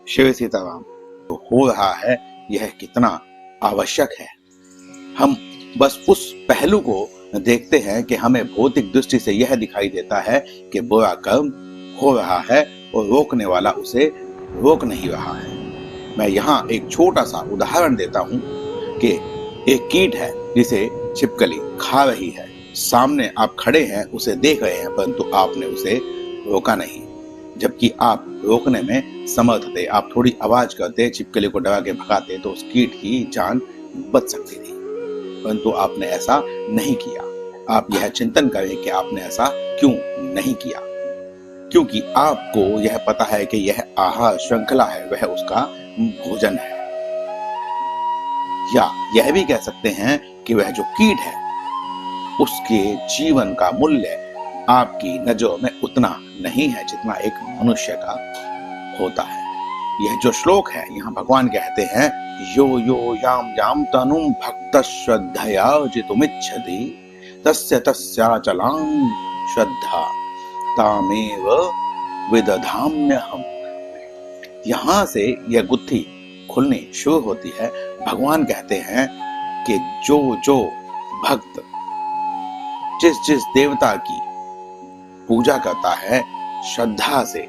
शिव सीताराम तो हो रहा है यह कितना आवश्यक है। हम बस उस पहलू को देखते हैं कि हमें भौतिक दृष्टि से यह दिखाई देता है कि बुरा कर्म हो रहा है और रोकने वाला उसे रोक नहीं रहा है। मैं यहाँ एक छोटा सा उदाहरण देता हूँ कि एक कीट है जिसे छिपकली खा रही है। सामने आप खड़े हैं, उसे देख रहे हैं, परंतु आपने उसे रोका नहीं, जबकि आप रोकने में समर्थ थे। आप थोड़ी आवाज करते, छिपकली को डरा के भगाते तो उस कीट की जान बच सकती थी, परंतु आपने ऐसा नहीं किया। आप यह चिंतन करें कि आपने ऐसा क्यों नहीं किया, क्योंकि आपको यह पता है कि यह आहार श्रृंखला है, वह उसका भोजन है। या यह भी कह सकते हैं कि वह जो कीट है उसके जीवन का मूल्य आपकी नजरों में उतना नहीं है जितना एक मनुष्य का होता है। यह जो श्लोक है, यहाँ भगवान कहते हैं यो यो याम याम तनुम भक्त श्रद्धया जितुमिच्छति तस्य तस्याचलां श्रद्धा तामेव विदधाम्यहम्। यहाँ से यह गुत्थी खुलनी शुरू होती है। भगवान कहते हैं कि जो जो भक्त जिस जिस देवता की पूजा करता है, श्रद्धा से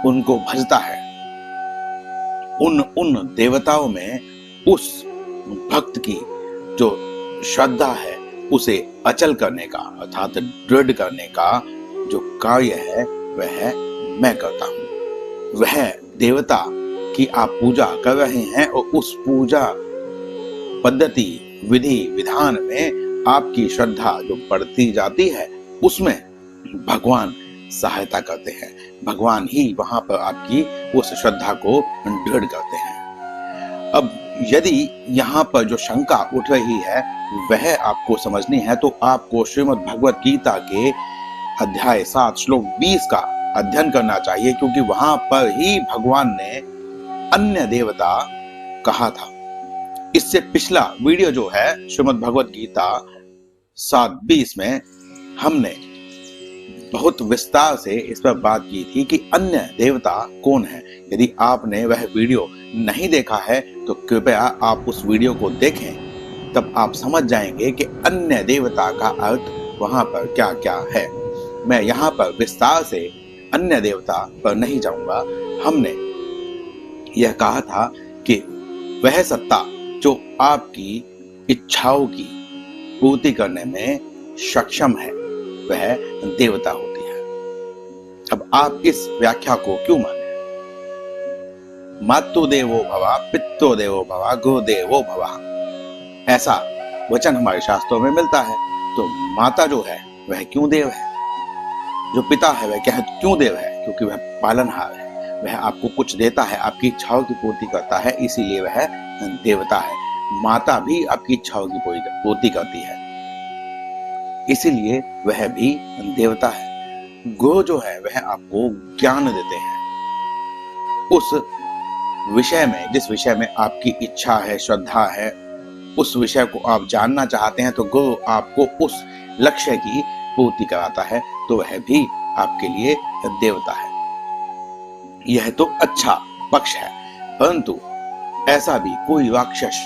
उनको भजता है, उन देवताओं में उस भक्त की जो श्रद्धा है उसे अचल करने का अर्थात दृढ़ करने का जो कार्य है वह मैं करता हूं। वह देवता की आप पूजा कर रहे हैं और उस पूजा पद्धति विधि विधान में आपकी श्रद्धा जो बढ़ती जाती है उसमें भगवान सहायता करते हैं। भगवान ही वहां पर आपकी उस श्रद्धा को दृढ़ करते हैं। अब यदि यहाँ पर जो शंका उठ रही है वह आपको समझनी है तो आपको श्रीमद् भगवत गीता के अध्याय 7 श्लोक 20 का अध्ययन करना चाहिए, क्योंकि वहां पर ही भगवान ने अन्य देवता कहा था। इससे पिछला वीडियो जो है श्रीमद् भगवत गीता 7:20 में हमने बहुत विस्तार से इस पर बात की थी कि अन्य देवता कौन है। यदि आपने वह वीडियो नहीं देखा है तो कृपया आप उस वीडियो को देखें, तब आप समझ जाएंगे कि अन्य देवता का अर्थ वहां पर क्या क्या है। मैं यहाँ पर विस्तार से अन्य देवता पर नहीं जाऊंगा। हमने यह कहा था कि वह सत्ता जो आपकी इच्छाओं की पूर्ति करने में सक्षम है वह देवता होती है। अब आप इस व्याख्या को क्यों माने? मातु देवो भवा, पित्तो देवो भवा, गो देवो भवा, ऐसा वचन हमारे शास्त्रों में मिलता है। तो माता जो है वह क्यों देव है? जो पिता है वह क्यों देव है? क्योंकि वह पालनहार है, वह आपको कुछ देता है, आपकी इच्छाओं की पूर्ति करता है, इसीलिए वह देवता है। माता भी आपकी इच्छाओं की पूर्ति करती है, इसीलिए वह भी देवता है। गुरु जो है वह आपको ज्ञान देते हैं। उस विषय में, जिस विषय में आपकी इच्छा है, श्रद्धा है, उस विषय को आप जानना चाहते हैं तो गुरु आपको उस लक्ष्य की पूर्ति कराता है, तो वह भी आपके लिए देवता है। यह तो अच्छा पक्ष है, परंतु ऐसा भी कोई राक्षस,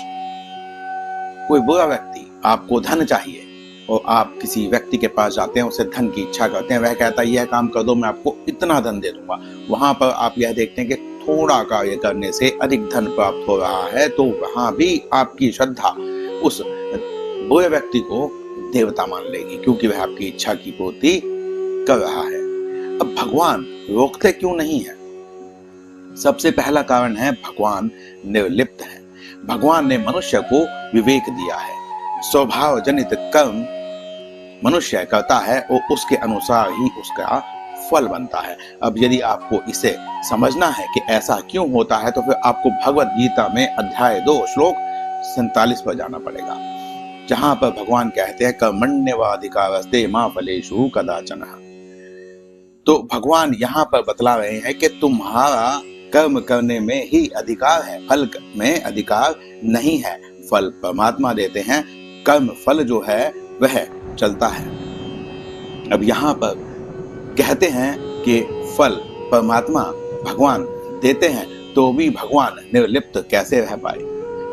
कोई बुरा व्यक्ति, आपको धन चाहिए और आप किसी व्यक्ति के पास जाते हैं, उसे धन की इच्छा करते हैं, वह कहता है यह काम कर दो, मैं आपको इतना धन दे दूंगा। वहां पर आप यह देखते हैं कि थोड़ा कार्य करने से अधिक धन प्राप्त हो रहा है, तो वहां भी आपकी श्रद्धा उस बुरे व्यक्ति को देवता मान लेगी, क्योंकि वह आपकी इच्छा की पूर्ति कर रहा है। अब भगवान रोकते क्यों नहीं है? सबसे पहला कारण है भगवान निर्लिप्त है। भगवान ने मनुष्य को विवेक दिया है। स्वभाव जनित कर्म मनुष्य करता है और उसके अनुसार ही उसका फल बनता है। अब यदि आपको इसे समझना है कि ऐसा क्यों होता है तो फिर आपको भगवत गीता में अध्याय 2 श्लोक 47 पर जाना पड़ेगा, जहां पर भगवान कहते हैं कर्मण्येवाधिकारस्ते मा फलेषु कदाचन। तो भगवान यहाँ पर बतला रहे हैं कि तुम्हारा कर्म करने में ही अधिकार है, फल में अधिकार नहीं है। फल परमात्मा देते हैं, कर्म फल जो है वह चलता है। अब यहाँ पर कहते हैं कि फल परमात्मा भगवान देते हैं तो भी भगवान निर्लिप्त कैसे रह पाए?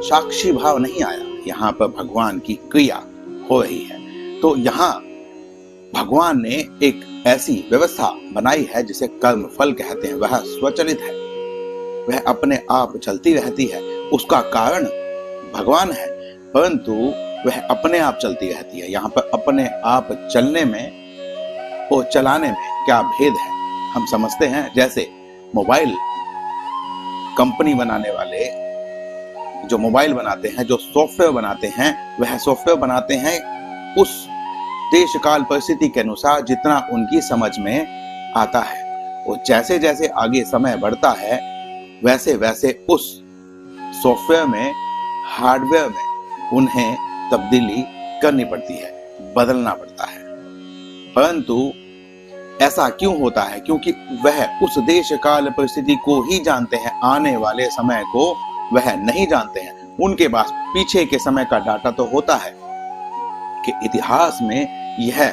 साक्षी भाव नहीं आया, यहाँ पर भगवान की क्रिया हो रही है। तो यहाँ भगवान ने एक ऐसी व्यवस्था बनाई है जिसे कर्म फल कहते हैं। वह स्वचालित है, वह अपने आप चलती रहती है। उसका कारण भगवान है, परंतु वह अपने आप चलती रहती है। यहाँ पर अपने आप चलने में और चलाने में क्या भेद है? हम समझते हैं जैसे मोबाइल कंपनी बनाने वाले जो मोबाइल बनाते हैं, जो सॉफ्टवेयर बनाते हैं, वह सॉफ्टवेयर बनाते हैं उस देश काल परिस्थिति के अनुसार जितना उनकी समझ में आता है। और जैसे जैसे आगे समय बढ़ता है वैसे वैसे उस सॉफ्टवेयर में, हार्डवेयर में उन्हें तब्दीली करनी पड़ती है, बदलना पड़ता है। परंतु ऐसा क्यों होता है? क्योंकि वह उस देश काल परिस्थिति को ही जानते हैं, आने वाले समय को वह नहीं जानते हैं। उनके पास पीछे के समय का डाटा तो होता है कि इतिहास में यह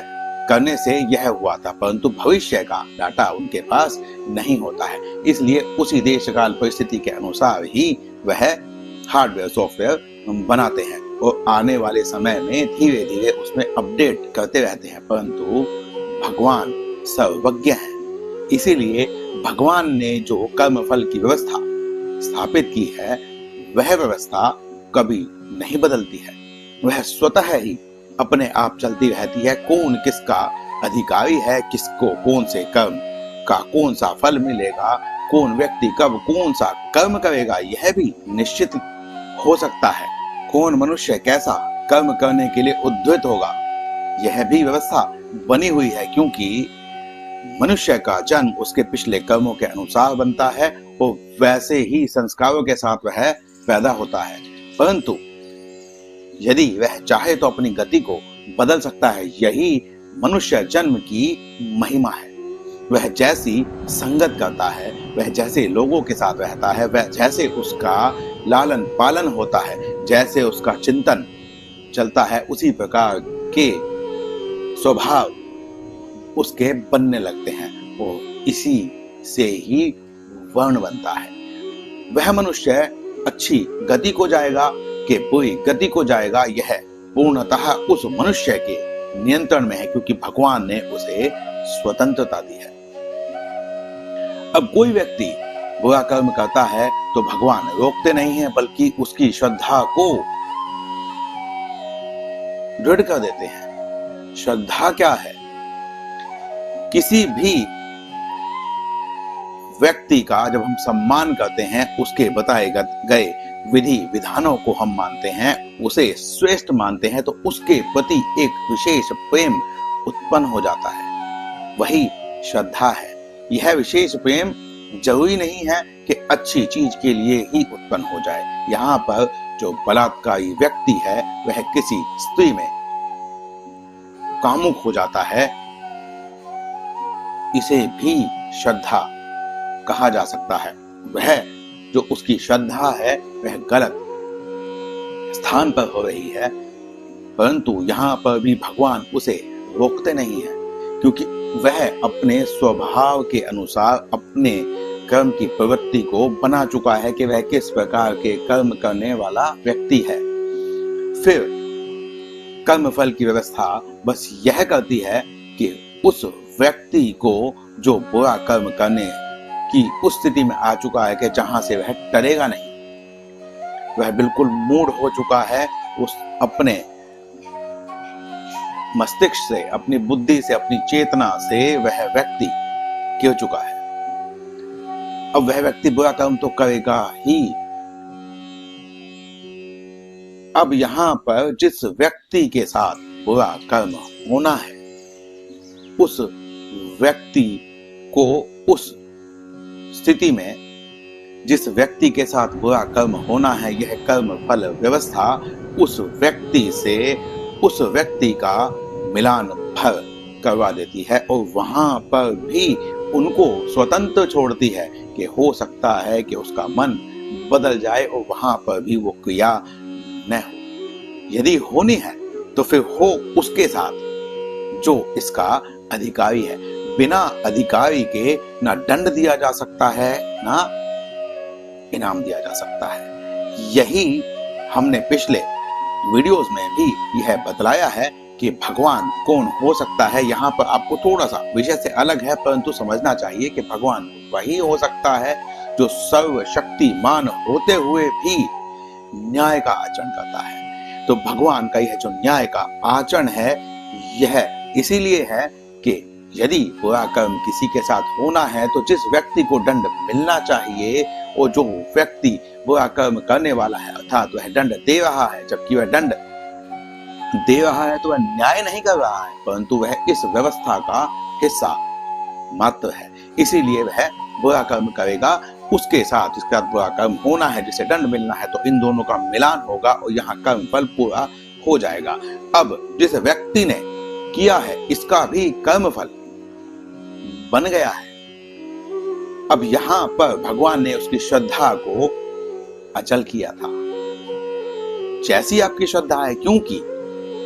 करने से यह हुआ था, परंतु भविष्य का डाटा उनके पास नहीं होता है। इसलिए उसी देश काल परिस्थिति के अनुसार ही वह हार्डवेयर सॉफ्टवेयर बनाते हैं और आने वाले समय में धीरे धीरे उसमें अपडेट करते रहते हैं। परंतु भगवान सर्वज्ञ हैं, इसीलिए भगवान ने जो कर्म फल की व्यवस्था स्थापित की है वह व्यवस्था कभी नहीं बदलती है। वह स्वतः ही अपने आप चलती रहती है। कौन किसका अधिकारी है, किसको कौन से कर्म का कौन सा फल मिलेगा, कौन व्यक्ति कब कौन सा कर्म करेगा, यह भी निश्चित हो सकता है। कौन मनुष्य कैसा कर्म करने के लिए उद्यत होगा, यह भी व्यवस्था बनी हुई है। क्योंकि मनुष्य का जन्म उसके पिछले कर्मों के अनुसार बनता है और वैसे ही संस्कारों के साथ वह पैदा होता है। परंतु यदि वह चाहे तो अपनी गति को बदल सकता है। यही मनुष्य जन्म की महिमा है। वह जैसी संगत करता है, वह जैसे लोगों के साथ रहता है, वह जैसे उसका लालन पालन होता है, जैसे उसका चिंतन चलता है, उसी प्रकार के स्वभाव उसके बनने लगते हैं और इसी से ही वर्ण बनता है। वह मनुष्य अच्छी गति को जाएगा कि बुरी गति को जाएगा, यह पूर्णतः उस मनुष्य के नियंत्रण में है, क्योंकि भगवान ने उसे स्वतंत्रता दी है। अब कोई व्यक्ति बुरा कर्म करता है तो भगवान रोकते नहीं है, बल्कि उसकी श्रद्धा को दृढ़ कर देते हैं। श्रद्धा क्या है? किसी भी व्यक्ति का जब हम सम्मान करते हैं, उसके बताए गए विधि विधानों को हम मानते हैं, उसे श्रेष्ठ मानते हैं, तो उसके प्रति एक विशेष प्रेम उत्पन्न हो जाता है। वही श्रद्धा है। यह विशेष प्रेम जरूरी नहीं है कि अच्छी चीज के लिए ही उत्पन्न हो जाए। यहाँ पर जो बलात्कारी व्यक्ति है वह किसी स्त्री में कामुक हो जाता है, इसे भी श्रद्धा कहा जा सकता है। वह जो उसकी श्रद्धा है वह गलत स्थान पर हो रही है, परंतु यहाँ पर भी भगवान उसे रोकते नहीं है, क्योंकि वह अपने स्वभाव के अनुसार अपने कर्म की प्रवृत्ति को बना चुका है कि वह किस प्रकार के कर्म करने वाला व्यक्ति है। फिर कर्म फल की व्यवस्था बस यह करती है कि उस व्यक्ति को जो बुरा कर्म करने की उस स्थिति में आ चुका है कि जहां से वह डरेगा नहीं, वह बिल्कुल मूढ़ हो चुका है, उस अपने मस्तिष्क से, अपनी बुद्धि से, अपनी चेतना से वह व्यक्ति गिर चुका है। अब वह व्यक्ति बुरा कर्म तो करेगा ही। अब यहाँ पर जिस व्यक्ति के साथ बुरा कर्म होना है, उस व्यक्ति को उस स्थिति में जिस व्यक्ति के साथ बुरा कर्म होना है, यह कर्म फल व्यवस्था उस व्यक्ति से उस व्यक्ति का मिलान भर करवा देती है और वहां पर भी उनको स्वतंत्र छोड़ती है कि हो सकता है कि उसका मन बदल जाए और वहां पर भी वो क्रिया न हो। यदि होनी है तो फिर हो उसके साथ जो इसका अधिकारी है। बिना अधिकारी के ना दंड दिया जा सकता है, ना इनाम दिया जा सकता है। यही हमने पिछले वीडियोस में भी यह बतलाया है कि भगवान कौन हो सकता है। यहाँ पर आपको थोड़ा सा विषय से अलग है, परंतु समझना चाहिए कि भगवान वही हो सकता है जो सर्वशक्तिमान होते हुए भी न्याय का आचरण करता है। तो भगवान का यह जो न्याय का आचरण है, यह इसीलिए है कि यदि बुरा कर्म किसी के साथ होना है तो जिस व्यक्ति को दंड मिलना चाहिए, और जो व्यक्ति बुरा कर्म करने वाला है अर्थात वह दंड दे रहा है, जबकि वह दंड दे रहा है तो वह न्याय नहीं कर रहा है, परंतु वह इस व्यवस्था का हिस्सा मात्र है। इसीलिए वह बुरा कर्म करेगा, उसके साथ इसके बाद बुरा कर्म होना है जिसे दंड मिलना है, तो इन दोनों का मिलान होगा और यहाँ कर्म फल पूरा हो जाएगा। अब जिस व्यक्ति ने किया है इसका भी कर्म फल बन गया है। अब यहाँ पर भगवान ने उसकी श्रद्धा को अचल किया था। जैसी आपकी श्रद्धा है, क्योंकि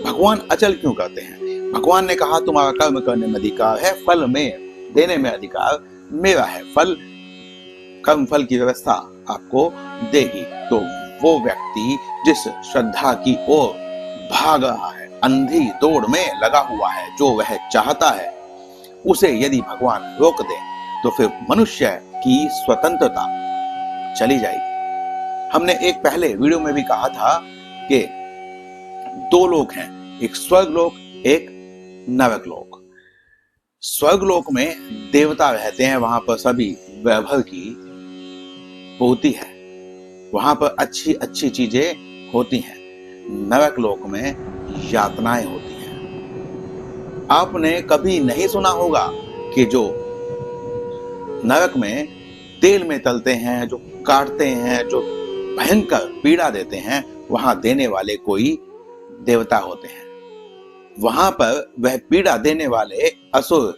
भगवान अचल क्यों करते हैं? भगवान ने कहा तुम्हारा कर्म करने में अधिकार है, फल में देने में अधिकार मेरा है। कर्म फल की व्यवस्था आपको देगी। तो वो व्यक्ति जिस श्रद्धा की ओर भाग रहा है, अंधी दौड़ में लगा हुआ है, जो वह चाहता है, उसे यदि भगवान रोक दे तो फिर मनुष्य की स्वतंत्रता चली जाएगी। हमने एक पहले वीडियो में भी कहा था कि दो लोक हैं, एक स्वर्ग लोक, एक नरक लोक। स्वर्ग लोक में देवता रहते हैं, वहां पर सभी वैभव की पूर्ति है, वहां पर अच्छी अच्छी चीजें होती हैं। नरक लोक में यातनाएं होती हैं। आपने कभी नहीं सुना होगा कि जो नरक में तेल में तलते हैं, जो काटते हैं, जो भयंकर पीड़ा देते हैं, वहां देने वाले कोई देवता होते हैं। वहां पर वह पीड़ा देने वाले असुर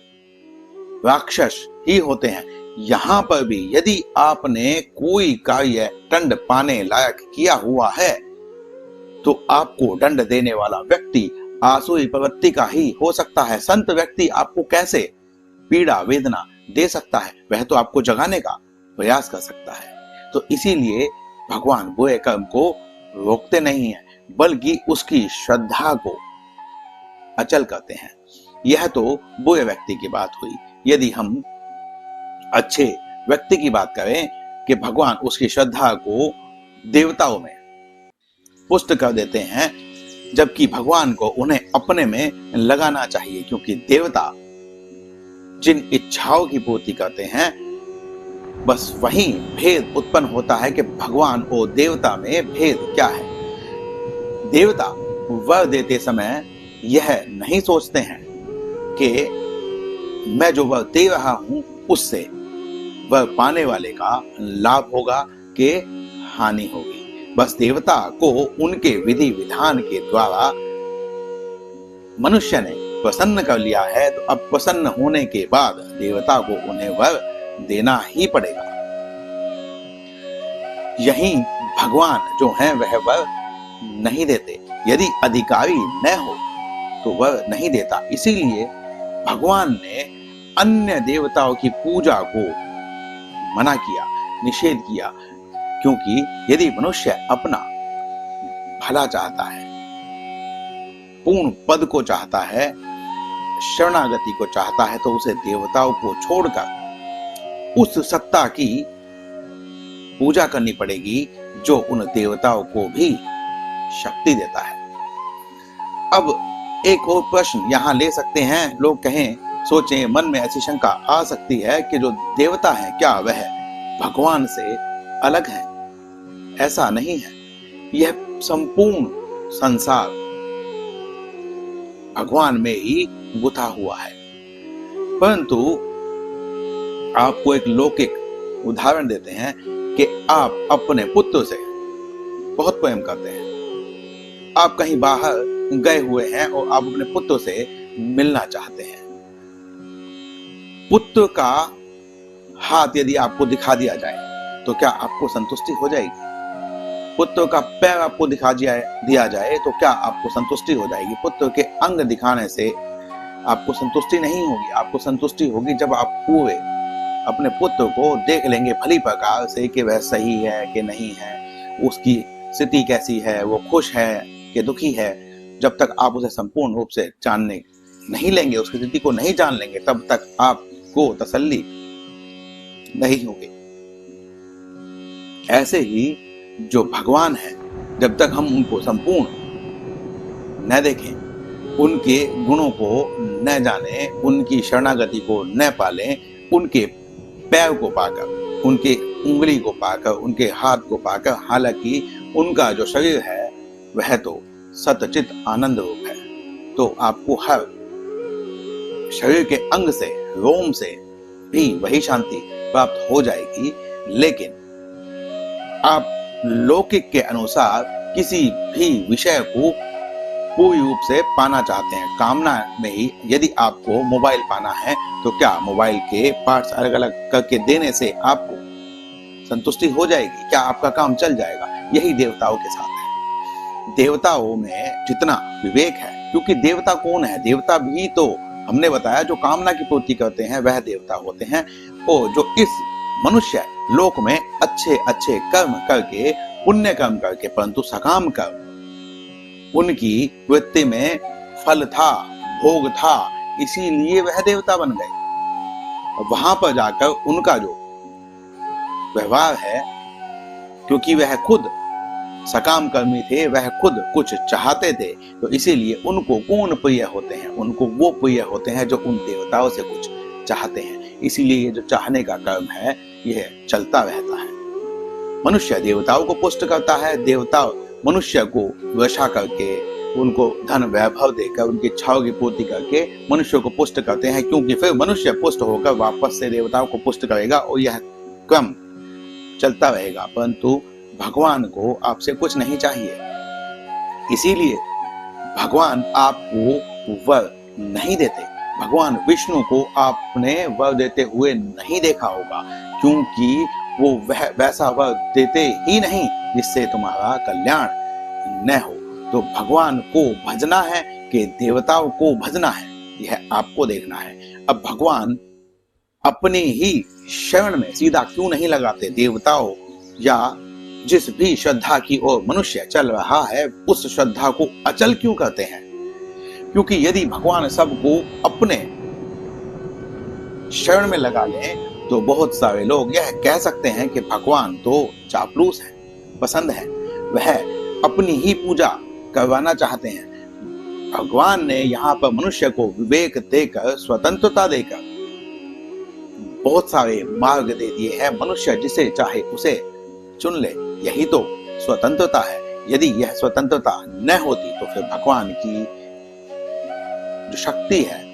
राक्षस ही होते हैं। यहाँ पर भी यदि आपने कोई कार्य दंड पाने लायक किया हुआ है तो आपको दंड देने वाला व्यक्ति आसुरी प्रवृत्ति का ही हो सकता है। संत व्यक्ति आपको कैसे पीड़ा वेदना दे सकता है? वह तो आपको जगाने का प्रयास कर सकता है। तो इसीलिए भगवान बुरे कर्म को रोकते नहीं हैं, बल्कि उसकी श्रद्धा को अचल करते हैं। यह तो बुरे व्यक्ति की बात हुई। यदि हम अच्छे व्यक्ति की बात करें कि भगवान उसकी श्रद्धा को देवताओं में पुष्ट कर देते हैं, जबकि भगवान को उन्हें अपने में लगाना चाहिए, क्योंकि देवता जिन इच्छाओं की पूर्ति करते हैं, बस वही भेद उत्पन्न होता है कि भगवान और देवता में भेद क्या है। देवता वर देते समय यह नहीं सोचते हैं कि मैं जो वर दे रहा हूं उससे वर पाने वाले का लाभ होगा कि हानि होगी। बस देवता को उनके विधि विधान के द्वारा मनुष्य ने प्रसन्न कर लिया है, तो अब प्रसन्न होने के बाद देवता को उन्हें वर देना ही पड़ेगा। यही भगवान जो हैं वह वर नहीं देते। यदि अधिकारी न हो तो वह नहीं देता। इसीलिए भगवान ने अन्य देवताओं की पूजा को मना किया, निषेध किया, क्योंकि यदि मनुष्य अपना भला चाहता है, पूर्ण पद को चाहता है, शरणागति को चाहता है, तो उसे देवताओं को छोड़कर उस सत्ता की पूजा करनी पड़ेगी जो उन देवताओं को भी शक्ति देता है। अब एक और प्रश्न यहां ले सकते हैं, लोग कहें, सोचें, मन में ऐसी शंका आ सकती है कि जो देवता है क्या वह भगवान से अलग है? ऐसा नहीं है। यह संपूर्ण संसार भगवान में ही गुथा हुआ है। परंतु आपको एक लौकिक उदाहरण देते हैं कि आप अपने पुत्र से बहुत प्रेम करते हैं। आप कहीं बाहर गए हुए हैं और आप अपने पुत्र से मिलना चाहते हैं। पुत्र का हाथ यदि आपको दिखा दिया जाए तो क्या आपको संतुष्टि हो जाएगी? पुत्र का पैर आपको दिखा दिया जाए तो क्या आपको संतुष्टि हो जाएगी? पुत्र के अंग दिखाने से आपको संतुष्टि नहीं होगी। आपको संतुष्टि होगी जब आप पूरे अपने पुत्र को देख लेंगे भली प्रकार से कि वह सही है कि नहीं है, उसकी स्थिति कैसी है, वो खुश है कि दुखी है। जब तक आप उसे संपूर्ण रूप से जानने नहीं लेंगे, उसकी स्थिति को नहीं जान लेंगे, तब तक आपको तसल्ली नहीं होगी। ऐसे ही जो भगवान है, जब तक हम उनको संपूर्ण न देखें, उनके गुणों को न जाने, उनकी शरणागति को न पालें, उनके पैर को पाकर, उनके उंगली को पाकर, उनके हाथ को पाकर, हालांकि उनका जो शरीर है वह तो सतचित आनंद रूप है, तो आपको हर शरीर के अंग से, रोम से भी वही शांति प्राप्त हो जाएगी। लेकिन आप लौकिक के अनुसार किसी भी विषय को पूर्ण रूप से पाना चाहते हैं, कामना में ही। यदि आपको मोबाइल पाना है तो क्या मोबाइल के पार्ट्स अलग अलग करके देने से आपको संतुष्टि हो जाएगी? क्या आपका काम चल जाएगा? यही देवताओं के साथ है। देवताओं में जितना विवेक है, क्योंकि देवता कौन है? देवता भी तो हमने बताया जो कामना की पूर्ति करते हैं वह देवता होते हैं, और जो इस मनुष्य लोक में अच्छे अच्छे कर्म करके, पुण्य कर्म करके, परंतु सकाम कर्म, उनकी वृत्ति में फल था, भोग था, इसीलिए वह देवता बन गए। वहां पर जाकर उनका जो व्यवहार है, क्योंकि वह खुद सकाम कर्मी थे, वह खुद कुछ चाहते थे, तो इसीलिए उनको कौन प्रिय होते हैं? उनको वो प्रिय होते हैं जो उन देवताओं से कुछ चाहते हैं। इसीलिए ये जो चाहने का कर्म है यह चलता रहता है। मनुष्य देवताओं को पुष्ट करता है, देवता मनुष्य को वशा करके, उनको धन वैभव देकर, उनकी इच्छाओं की पूर्ति करके मनुष्य को पुष्ट करते हैं, क्योंकि फिर मनुष्य पुष्ट होकर वापस से देवताओं को पुष्ट करेगा और यह क्रम चलता रहेगा। परंतु भगवान को आपसे कुछ नहीं चाहिए, इसीलिए भगवान आपको वर नहीं देते। भगवान विष्णु को आपने वर देते हुए नहीं देखा होगा, क्योंकि वो वैसा वर देते ही नहीं जिससे तुम्हारा कल्याण न हो। तो भगवान को भजना है कि देवताओं को भजना है, यह आपको देखना है। अब भगवान अपनी ही शरण में सीधा क्यों नहीं लगाते? देवताओं या जिस भी श्रद्धा की ओर मनुष्य चल रहा है, उस श्रद्धा को अचल क्यों करते हैं? क्योंकि यदि भगवान सबको अपने शरण में लगा लें तो बहुत सारे लोग यह कह सकते हैं कि भगवान तो चापलूस है, पसंद है, वह अपनी ही पूजा करवाना चाहते हैं। भगवान ने यहाँ पर मनुष्य को विवेक देकर, स्वतंत्रता देकर बहुत सारे मार्ग दे दिए हैं। मनुष्य जिसे चाहे उसे चुन ले, यही तो स्वतंत्रता है। यदि यह स्वतंत्रता न होती तो फिर भगवान की जो शक्ति है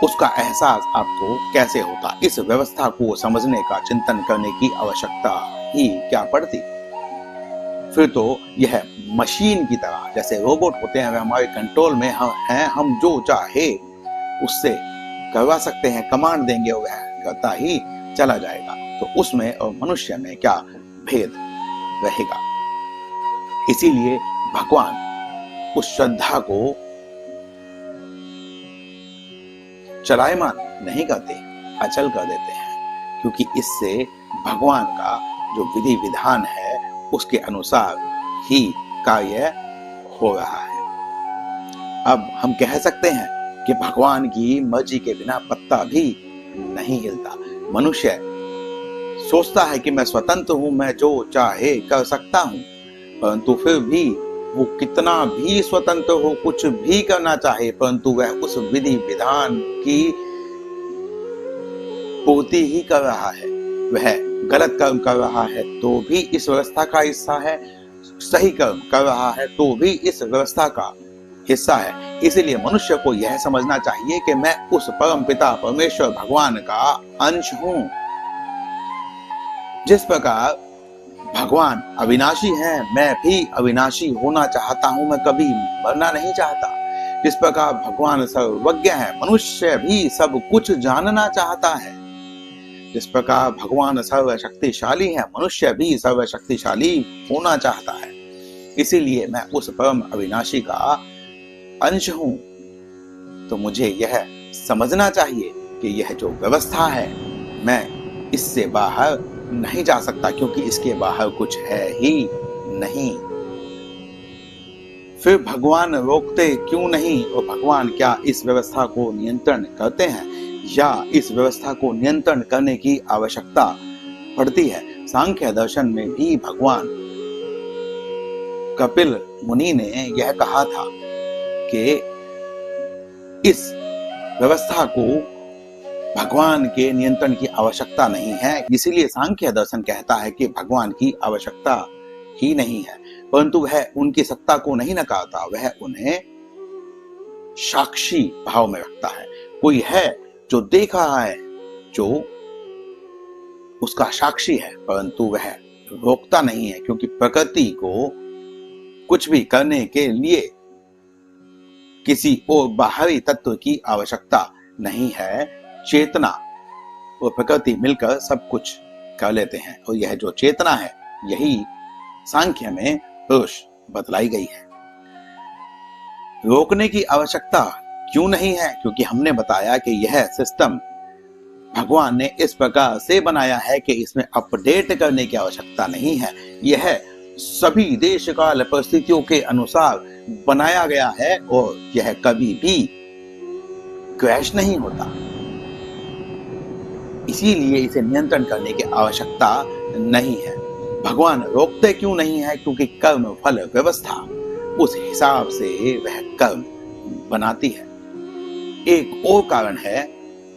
उसका एहसास आपको कैसे होता? इस व्यवस्था को समझने का, चिंतन करने की आवश्यकता ही क्या पड़ती? फिर तो यह मशीन की तरह, जैसे रोबोट होते हैं, वे हमारे कंट्रोल में हैं, हम जो चाहे उससे करवा सकते हैं, कमांड देंगे और वह करता ही चला जाएगा। तो उसमें और मनुष्य में क्या भेद रहेगा? इसीलिए भगवान उस श्रद्धा को चलायमान नहीं करते, अचल कर देते हैं, क्योंकि इससे भगवान का जो विधि विधान है उसके अनुसार ही कार्य हो रहा है। अब हम कह सकते हैं कि भगवान की मर्जी के बिना पत्ता भी नहीं हिलता। मनुष्य सोचता है कि मैं स्वतंत्र हूं, मैं जो चाहे कर सकता हूं, परंतु फिर भी वो कितना भी स्वतंत्र हो, कुछ भी करना चाहे, परंतु वह उस विधि विधान की पूर्ति ही कर रहा है। वह गलत कर्म कर रहा है तो भी इस व्यवस्था का हिस्सा है, सही कर्म कर रहा है तो भी इस व्यवस्था का हिस्सा है। इसलिए मनुष्य को यह समझना चाहिए कि मैं उस परम पिता परमेश्वर भगवान का अंश हूं। जिस प्रकार भगवान अविनाशी हैं, मैं भी अविनाशी होना चाहता हूं, मैं कभी मरना नहीं चाहता। जिस प्रकार भगवान सर्वज्ञ है, मनुष्य भी सब कुछ जानना चाहता है। जिस प्रकार भगवान सर्वशक्तिशाली है, मनुष्य भी सर्वशक्तिशाली होना चाहता है। इसीलिए मैं उस परम अविनाशी का अंश हूं। तो मुझे यह समझना चाहिए कि यह जो व्यवस्था है मैं इससे बाहर नहीं जा सकता क्योंकि इसके बाहर कुछ है ही नहीं। फिर भगवान रोकते क्यों नहीं, और भगवान क्या इस व्यवस्था को नियंत्रण करते हैं या इस व्यवस्था को नियंत्रण करने की आवश्यकता पड़ती है? सांख्य दर्शन में भी भगवान कपिल मुनि ने यह कहा था कि इस व्यवस्था को भगवान के नियंत्रण की आवश्यकता नहीं है। इसीलिए सांख्य दर्शन कहता है कि भगवान की आवश्यकता ही नहीं है, परंतु वह उनकी सत्ता को नहीं नकारता, वह उन्हें साक्षी भाव में रखता है। कोई है जो देख रहा है, जो उसका साक्षी है, परंतु वह रोकता नहीं है, क्योंकि प्रकृति को कुछ भी करने के लिए किसी और बाहरी तत्व की आवश्यकता नहीं है। चेतना और प्रकृति मिलकर सब कुछ कर लेते हैं, और यह जो चेतना है यही सांख्य में पुरुष बतलाई गई है। रोकने की आवश्यकता क्यों नहीं है? क्योंकि हमने बताया कि यह सिस्टम भगवान ने इस प्रकार से बनाया है कि इसमें अपडेट करने की आवश्यकता नहीं है। यह सभी देश काल परिस्थितियों के अनुसार बनाया गया है और यह कभी भी क्रैश नहीं होता। इसीलिए इसे नियंत्रण करने की आवश्यकता नहीं है। भगवान रोकते क्यों नहीं है? क्योंकि कर्म फल व्यवस्था उस हिसाब से वह कर्म बनाती है। एक और कारण है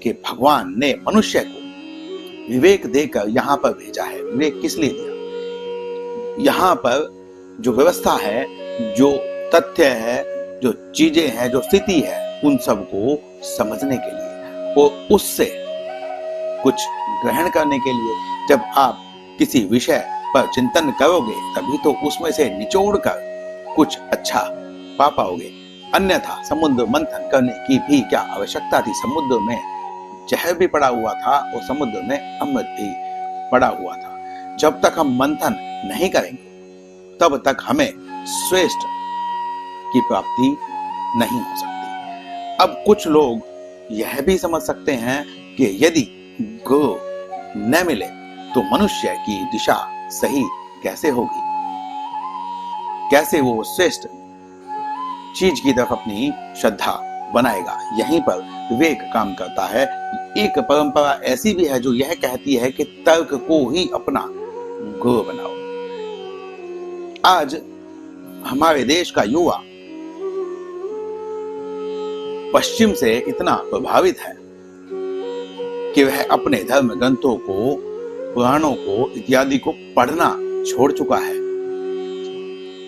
कि भगवान ने मनुष्य को विवेक देकर यहां पर भेजा है। विवेक किस लिए दिया? यहां पर जो व्यवस्था है, जो तथ्य है, जो चीजें हैं, जो स्थिति है, उन सबको समझने के लिए और उससे कुछ ग्रहण करने के लिए। जब आप किसी विषय पर चिंतन करोगे तभी तो उसमें से निचोड़ कर कुछ अच्छा पा पाओगे। अन्यथा समुद्र मंथन करने की भी क्या आवश्यकता थी? समुद्र में जहर भी पड़ा हुआ था और समुद्र में अमृत भी पड़ा हुआ था। जब तक हम मंथन नहीं करेंगे तब तक हमें श्रेष्ठ की प्राप्ति नहीं हो सकती। अब कुछ लोग यह भी समझ सकते हैं कि यदि गुरु न मिले तो मनुष्य की दिशा सही कैसे होगी, कैसे वो श्रेष्ठ चीज की तरफ अपनी श्रद्धा बनाएगा। यहीं पर विवेक काम करता है। एक परंपरा ऐसी भी है जो यह कहती है कि तर्क को ही अपना गुरु बनाओ। आज हमारे देश का युवा पश्चिम से इतना प्रभावित है कि वह अपने धर्म ग्रंथों को, पुराणों को इत्यादि को पढ़ना छोड़ चुका है,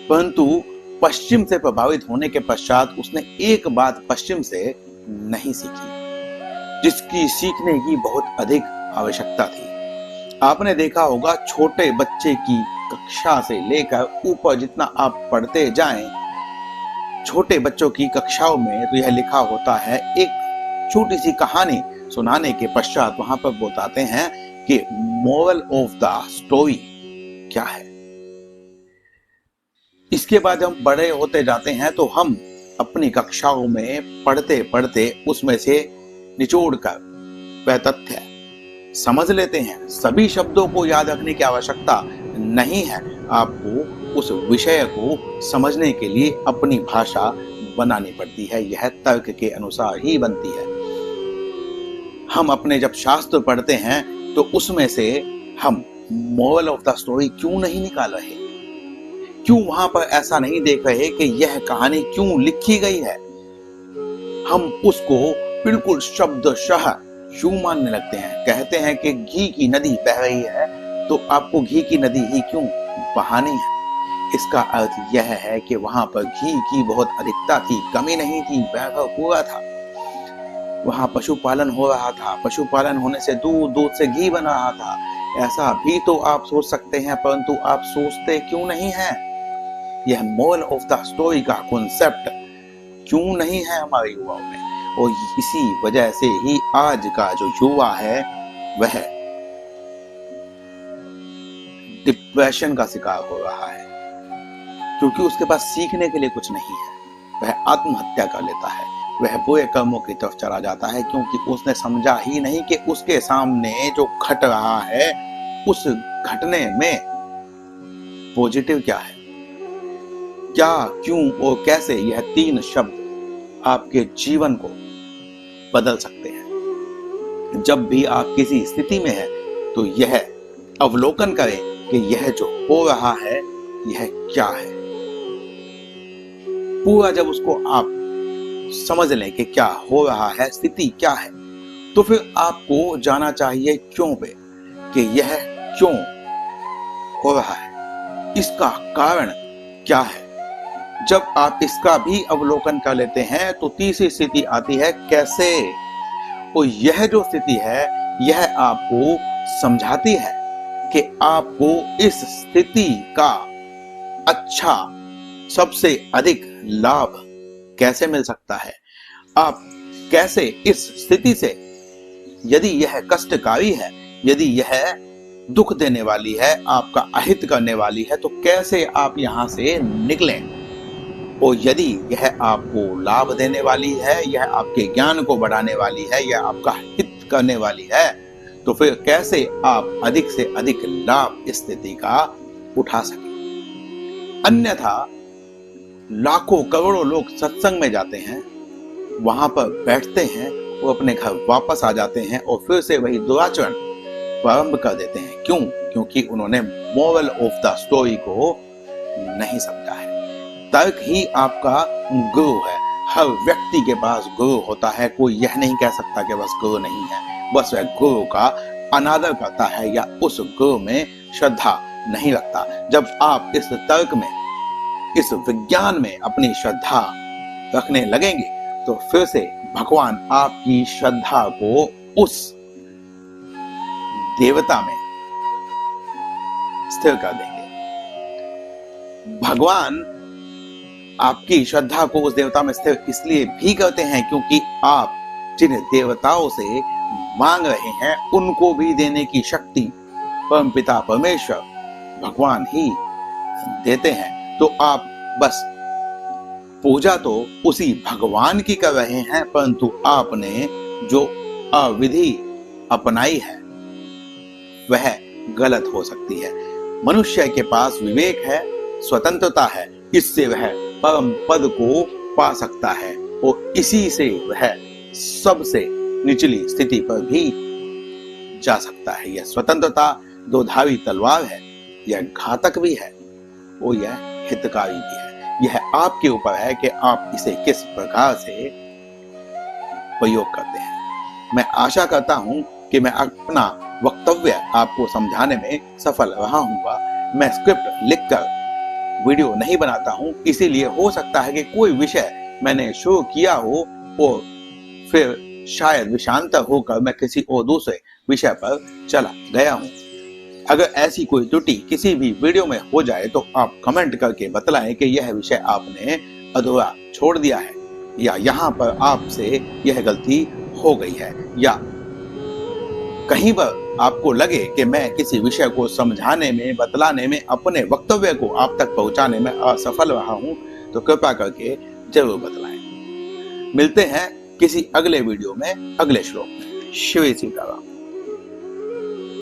परंतु पश्चिम से प्रभावित होने के पश्चात उसने एक बात पश्चिम से नहीं सीखी, जिसकी सीखने की बहुत अधिक आवश्यकता थी। आपने देखा होगा, छोटे बच्चे की कक्षा से लेकर ऊपर जितना आप पढ़ते जाएं, छोटे बच्चों की कक्षाओं में तो यह लिखा होता है, एक छोटी सी कहानी सुनाने के पश्चात वहां पर बताते हैं कि मोरल ऑफ द स्टोरी क्या है। इसके बाद हम बड़े होते जाते हैं तो हम अपनी कक्षाओं में पढ़ते पढ़ते उसमें से निचोड़कर वह तथ्य समझ लेते हैं। सभी शब्दों को याद रखने की आवश्यकता नहीं है। आपको उस विषय को समझने के लिए अपनी भाषा बनानी पड़ती है। यह तर्क के अनुसार ही बनती है। हम अपने जब शास्त्र पढ़ते हैं तो उसमें से हम मोरल ऑफ द स्टोरी क्यों नहीं निकाल रहे? क्यों वहां पर ऐसा नहीं देख रहे कि यह कहानी क्यों लिखी गई है? हम उसको बिल्कुल शब्दशः क्यों मानने लगते हैं? कहते हैं कि घी की नदी बह रही है तो आपको घी की नदी ही क्यों बहानी है? इसका अर्थ यह है कि वहां पर घी की बहुत अधिकता थी, कमी नहीं थी, वैभव पूरा था। वहां पशुपालन हो रहा था, पशुपालन होने से दूध से घी बन रहा था। ऐसा भी तो आप सोच सकते हैं, परंतु आप सोचते क्यों नहीं हैं? यह मोरल ऑफ द स्टोरी का कॉन्सेप्ट क्यों नहीं है हमारे युवाओं में? और इसी वजह से ही आज का जो युवा है वह डिप्रेशन का शिकार हो रहा है, क्योंकि उसके पास सीखने के लिए कुछ नहीं है। वह आत्महत्या कर लेता है। वह बुरे कर्मों की तरफ चला जाता है, क्योंकि उसने समझा ही नहीं कि उसके सामने जो घट रहा है उस घटने में पॉजिटिव क्या है। क्या, क्यों और कैसे, यह 3 शब्द आपके जीवन को बदल सकते हैं। जब भी आप किसी स्थिति में हैं तो यह अवलोकन करें कि यह जो हो रहा है यह क्या है। पूरा जब उसको आप समझ लें कि क्या हो रहा है, स्थिति क्या है, तो फिर आपको जाना चाहिए क्यों पे, कि यह क्यों हो रहा है, इसका कारण क्या है। जब आप इसका भी अवलोकन कर लेते हैं तो तीसरी स्थिति आती है कैसे। और यह जो स्थिति है यह आपको समझाती है कि आपको इस स्थिति का अच्छा, सबसे अधिक लाभ कैसे मिल सकता है। आप कैसे इस स्थिति से, यदि यह कष्टकारी है, यदि यह दुख देने वाली है, आपका अहित करने वाली है, तो कैसे आप यहां से निकलें। और यदि यह आपको लाभ देने वाली है, यह आपके ज्ञान को बढ़ाने वाली है, यह आपका हित करने वाली है, तो फिर कैसे आप अधिक से अधिक लाभ इस स्थिति का उठा सकें। अन्यथा लाखों करोड़ों लोग सत्संग में जाते हैं, वहां पर बैठते हैं, वो अपने घर वापस आ जाते हैं और फिर से वही दुराचरण प्रारंभ कर देते हैं। क्यों? क्योंकि उन्होंने मोरल ऑफ द स्टोरी को नहीं समझा है। तर्क ही आपका गुरु है। हर व्यक्ति के पास गुरु होता है। कोई यह नहीं कह सकता कि बस गुरु नहीं है, बस वह गुरु का अनादर करता है या उस गुरु में श्रद्धा नहीं रखता। जब आप इस तर्क में, इस विज्ञान में अपनी श्रद्धा रखने लगेंगे तो फिर से भगवान आपकी श्रद्धा को उस देवता में स्थिर कर देंगे। भगवान आपकी श्रद्धा को उस देवता में स्थिर इसलिए भी करते हैं क्योंकि आप जिन देवताओं से मांग रहे हैं उनको भी देने की शक्ति परमपिता परमेश्वर भगवान ही देते हैं। तो आप बस पूजा तो उसी भगवान की कर रहे हैं, परंतु आपने जो अविधि अपनाई है वह गलत हो सकती है। मनुष्य के पास विवेक है, स्वतंत्रता है, इससे वह परम पद को पा सकता है और इसी से वह सबसे निचली स्थिति पर भी जा सकता है। यह स्वतंत्रता दोधारी तलवार है, यह घातक भी है और यह हितकारी भी है। यह आपके ऊपर है कि आप इसे किस प्रकार से प्रयोग करते हैं। मैं आशा करता हूं कि मैं अपना वक्तव्य आपको समझाने में सफल रहा हूंगा। मैं स्क्रिप्ट लिखकर वीडियो नहीं बनाता हूं, इसीलिए हो सकता है कि कोई विषय मैंने शुरू किया हो और फिर शायद विषांतर होकर मैं किसी और दूसरे विषय पर चला गया हूं। अगर ऐसी कोई त्रुटि किसी भी वीडियो में हो जाए तो आप कमेंट करके बतलाएं कि यह विषय आपने अधूरा छोड़ दिया है या यहाँ पर आपसे यह गलती हो गई है, या कहीं पर आपको लगे कि मैं किसी विषय को समझाने में, बतलाने में, अपने वक्तव्य को आप तक पहुंचाने में असफल रहा हूं, तो कृपया करके जरूर बतलाएं। मिलते हैं किसी अगले वीडियो में अगले श्लोक में। शिव सीताराम।